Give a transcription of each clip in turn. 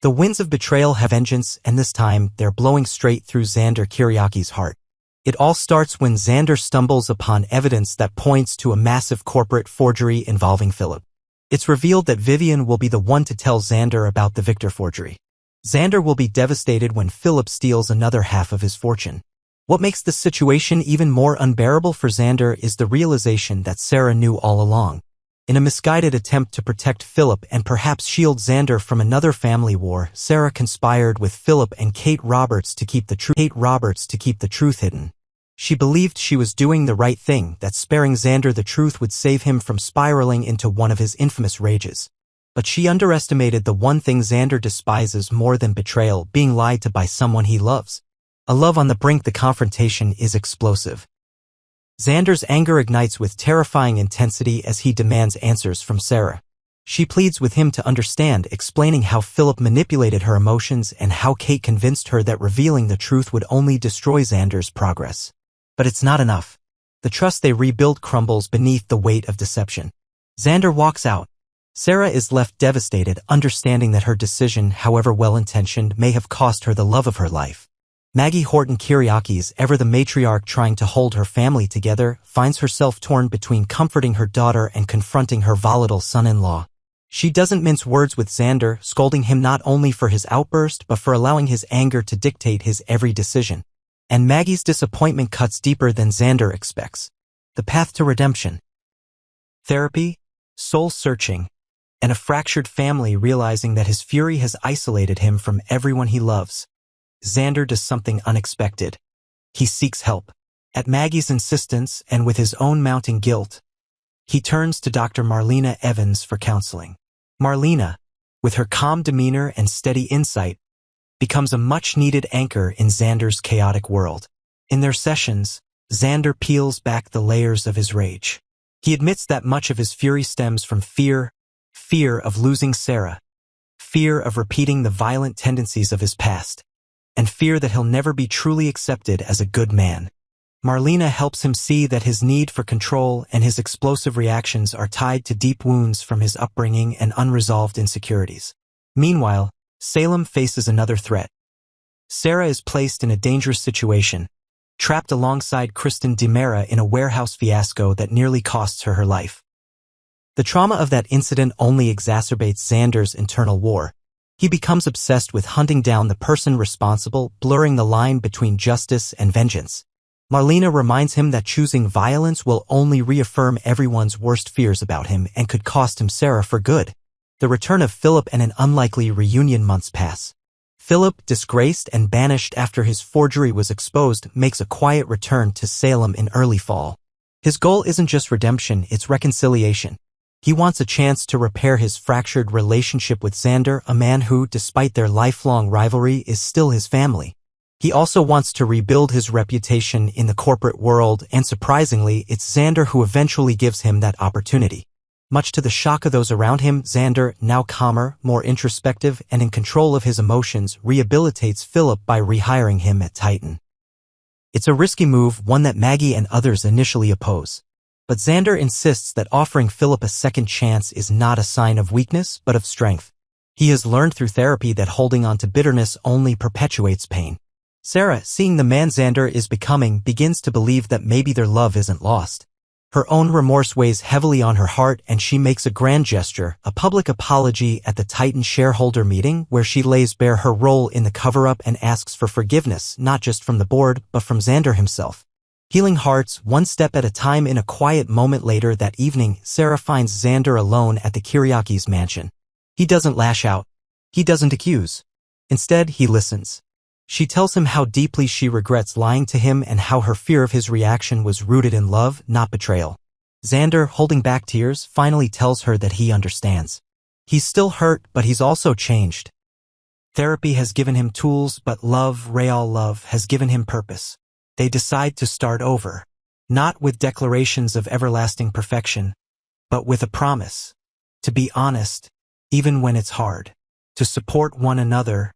The winds of betrayal have vengeance, and this time, they're blowing straight through Xander Kiriakis' heart. It all starts when Xander stumbles upon evidence that points to a massive corporate forgery involving Phillip. It's revealed that Vivian will be the one to tell Xander about the Victor forgery. Xander will be devastated when Phillip steals another half of his fortune. What makes the situation even more unbearable for Xander is the realization that Sarah knew all along. In a misguided attempt to protect Phillip and perhaps shield Xander from another family war, Sarah conspired with Phillip and Kate Roberts to keep the truth hidden. She believed she was doing the right thing, that sparing Xander the truth would save him from spiraling into one of his infamous rages. But she underestimated the one thing Xander despises more than betrayal: being lied to by someone he loves. A love on the brink. The confrontation is explosive. Xander's anger ignites with terrifying intensity as he demands answers from Sarah. She pleads with him to understand, explaining how Phillip manipulated her emotions and how Kate convinced her that revealing the truth would only destroy Xander's progress. But it's not enough. The trust they rebuild crumbles beneath the weight of deception. Xander walks out. Sarah is left devastated, understanding that her decision, however well-intentioned, may have cost her the love of her life. Maggie Horton Kiriakis, ever the matriarch trying to hold her family together, finds herself torn between comforting her daughter and confronting her volatile son-in-law. She doesn't mince words with Xander, scolding him not only for his outburst but for allowing his anger to dictate his every decision. And Maggie's disappointment cuts deeper than Xander expects. The path to redemption. Therapy, soul-searching, and a fractured family realizing that his fury has isolated him from everyone he loves. Xander does something unexpected. He seeks help. At Maggie's insistence and with his own mounting guilt, he turns to Dr. Marlena Evans for counseling. Marlena, with her calm demeanor and steady insight, becomes a much-needed anchor in Xander's chaotic world. In their sessions, Xander peels back the layers of his rage. He admits that much of his fury stems from fear of losing Sarah, fear of repeating the violent tendencies of his past, and fear that he'll never be truly accepted as a good man. Marlena helps him see that his need for control and his explosive reactions are tied to deep wounds from his upbringing and unresolved insecurities. Meanwhile, Salem faces another threat. Sarah is placed in a dangerous situation, trapped alongside Kristen DiMera in a warehouse fiasco that nearly costs her her life. The trauma of that incident only exacerbates Xander's internal war. He becomes obsessed with hunting down the person responsible, blurring the line between justice and vengeance. Marlena reminds him that choosing violence will only reaffirm everyone's worst fears about him and could cost him Sarah for good. The return of Phillip and an unlikely reunion. Months pass. Phillip, disgraced and banished after his forgery was exposed, makes a quiet return to Salem in early fall. His goal isn't just redemption, it's reconciliation. He wants a chance to repair his fractured relationship with Xander, a man who, despite their lifelong rivalry, is still his family. He also wants to rebuild his reputation in the corporate world, and surprisingly, it's Xander who eventually gives him that opportunity. Much to the shock of those around him, Xander, now calmer, more introspective, and in control of his emotions, rehabilitates Phillip by rehiring him at Titan. It's a risky move, one that Maggie and others initially oppose. But Xander insists that offering Phillip a second chance is not a sign of weakness, but of strength. He has learned through therapy that holding on to bitterness only perpetuates pain. Sarah, seeing the man Xander is becoming, begins to believe that maybe their love isn't lost. Her own remorse weighs heavily on her heart, and she makes a grand gesture, a public apology at the Titan shareholder meeting, where she lays bare her role in the cover-up and asks for forgiveness, not just from the board, but from Xander himself. Healing hearts, one step at a time. In a quiet moment later that evening, Sarah finds Xander alone at the Kiriakis mansion. He doesn't lash out. He doesn't accuse. Instead, he listens. She tells him how deeply she regrets lying to him and how her fear of his reaction was rooted in love, not betrayal. Xander, holding back tears, finally tells her that he understands. He's still hurt, but he's also changed. Therapy has given him tools, but real love, has given him purpose. They decide to start over, not with declarations of everlasting perfection, but with a promise. To be honest, even when it's hard. To support one another,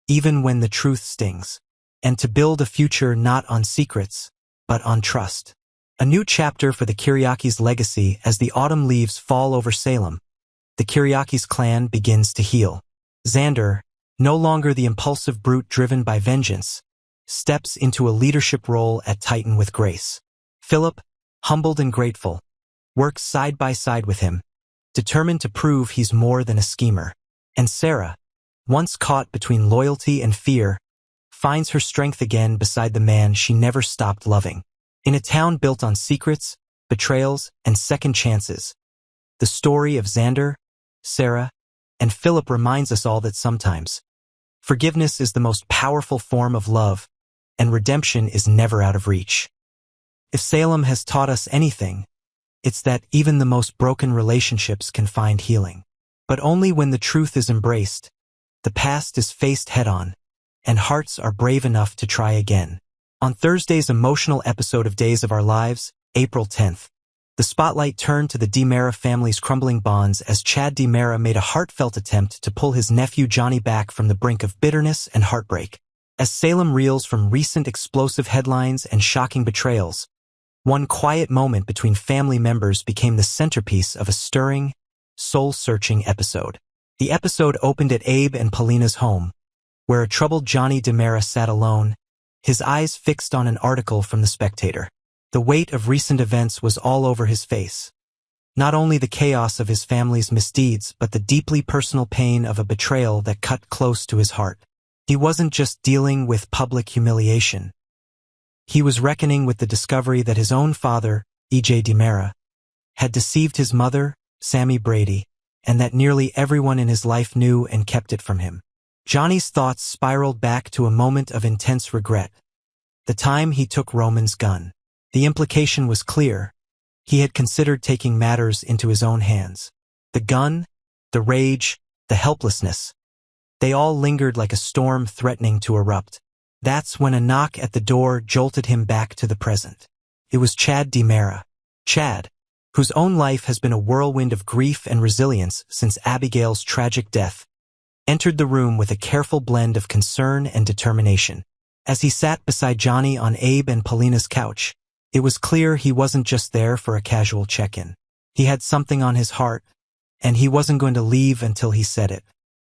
even when the truth stings. And to build a future not on secrets, but on trust. A new chapter for the Kiriakis legacy. As the autumn leaves fall over Salem, the Kiriakis clan begins to heal. Xander, no longer the impulsive brute driven by vengeance, steps into a leadership role at Titan with grace. Phillip, humbled and grateful, works side by side with him, determined to prove he's more than a schemer. And Sarah, once caught between loyalty and fear, finds her strength again beside the man she never stopped loving. In a town built on secrets, betrayals, and second chances, the story of Xander, Sarah, and Phillip reminds us all that sometimes forgiveness is the most powerful form of love, and redemption is never out of reach. If Salem has taught us anything, it's that even the most broken relationships can find healing. But only when the truth is embraced, the past is faced head-on, and hearts are brave enough to try again. On Thursday's emotional episode of Days of Our Lives, April 10th, the spotlight turned to the DiMera family's crumbling bonds as Chad DiMera made a heartfelt attempt to pull his nephew Johnny back from the brink of bitterness and heartbreak. As Salem reels from recent explosive headlines and shocking betrayals, one quiet moment between family members became the centerpiece of a stirring, soul-searching episode. The episode opened at Abe and Paulina's home, where a troubled Johnny DiMera sat alone, his eyes fixed on an article from The Spectator. The weight of recent events was all over his face. Not only the chaos of his family's misdeeds, but the deeply personal pain of a betrayal that cut close to his heart. He wasn't just dealing with public humiliation. He was reckoning with the discovery that his own father, E.J. DiMera, had deceived his mother, Sammy Brady, and that nearly everyone in his life knew and kept it from him. Johnny's thoughts spiraled back to a moment of intense regret. The time he took Roman's gun. The implication was clear. He had considered taking matters into his own hands. The gun, the rage, the helplessness. They all lingered like a storm threatening to erupt. That's when a knock at the door jolted him back to the present. It was Chad DiMera. Chad, whose own life has been a whirlwind of grief and resilience since Abigail's tragic death, entered the room with a careful blend of concern and determination. As he sat beside Johnny on Abe and Paulina's couch, it was clear he wasn't just there for a casual check-in. He had something on his heart, and he wasn't going to leave until he said it.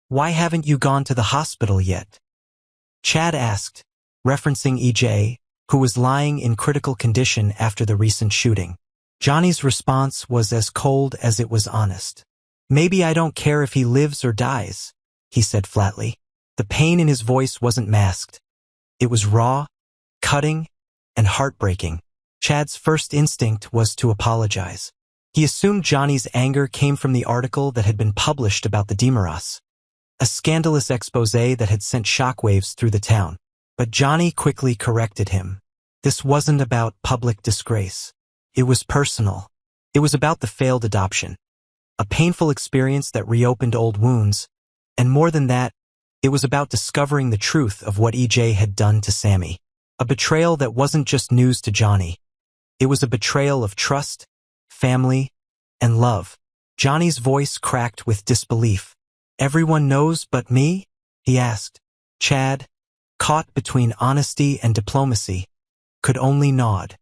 "Why haven't you gone to the hospital yet?" Chad asked, referencing EJ, who was lying in critical condition after the recent shooting. Johnny's response was as cold as it was honest. "Maybe I don't care if he lives or dies," he said flatly. The pain in his voice wasn't masked. It was raw, cutting, and heartbreaking. Chad's first instinct was to apologize. He assumed Johnny's anger came from the article that had been published about the DiMeras, a scandalous expose that had sent shockwaves through the town. But Johnny quickly corrected him. This wasn't about public disgrace. It was personal. It was about the failed adoption, a painful experience that reopened old wounds, and more than that, it was about discovering the truth of what EJ had done to Sammy. A betrayal that wasn't just news to Johnny. It was a betrayal of trust, family, and love. Johnny's voice cracked with disbelief. "Everyone knows but me?" he asked. Chad, caught between honesty and diplomacy, could only nod.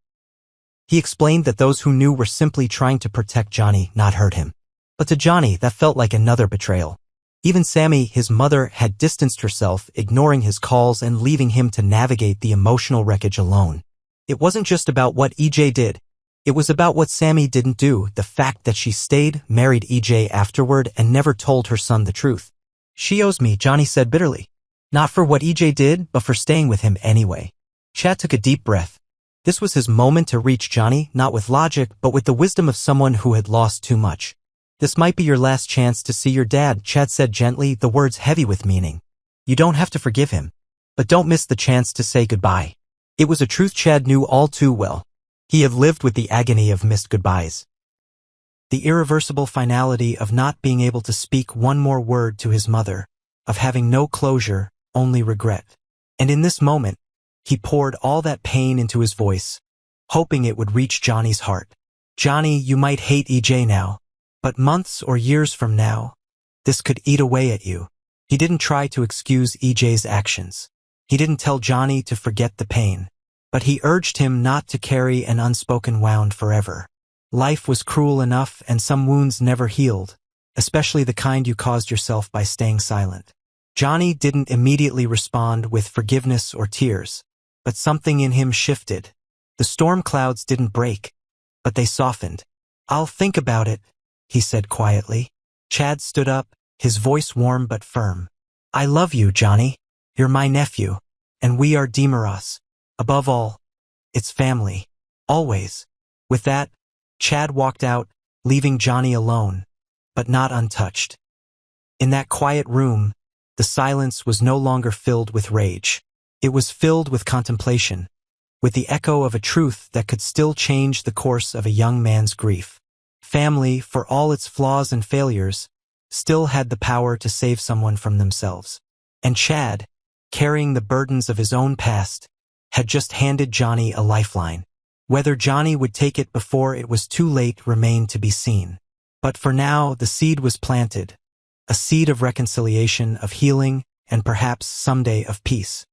He explained that those who knew were simply trying to protect Johnny, not hurt him. But to Johnny, that felt like another betrayal. Even Sammy, his mother, had distanced herself, ignoring his calls and leaving him to navigate the emotional wreckage alone. It wasn't just about what EJ did. It was about what Sammy didn't do, the fact that she stayed, married EJ afterward, and never told her son the truth. "She owes me," Johnny said bitterly. Not for what EJ did, but for staying with him anyway. Chad took a deep breath. This was his moment to reach Johnny, not with logic, but with the wisdom of someone who had lost too much. "This might be your last chance to see your dad," Chad said gently, the words heavy with meaning. "You don't have to forgive him, but don't miss the chance to say goodbye." It was a truth Chad knew all too well. He had lived with the agony of missed goodbyes. The irreversible finality of not being able to speak one more word to his mother, of having no closure, only regret. And in this moment, he poured all that pain into his voice, hoping it would reach Johnny's heart. "Johnny, you might hate EJ now, but months or years from now, this could eat away at you." He didn't try to excuse EJ's actions. He didn't tell Johnny to forget the pain, but he urged him not to carry an unspoken wound forever. Life was cruel enough, and some wounds never healed, especially the kind you caused yourself by staying silent. Johnny didn't immediately respond with forgiveness or tears, but something in him shifted. The storm clouds didn't break, but they softened. "I'll think about it," he said quietly. Chad stood up, his voice warm but firm. "I love you, Johnny. You're my nephew, and we are Demaros. Above all, it's family. Always." With that, Chad walked out, leaving Johnny alone, but not untouched. In that quiet room, the silence was no longer filled with rage. It was filled with contemplation, with the echo of a truth that could still change the course of a young man's grief. Family, for all its flaws and failures, still had the power to save someone from themselves. And Chad, carrying the burdens of his own past, had just handed Johnny a lifeline. Whether Johnny would take it before it was too late remained to be seen. But for now, the seed was planted, a seed of reconciliation, of healing, and perhaps someday of peace.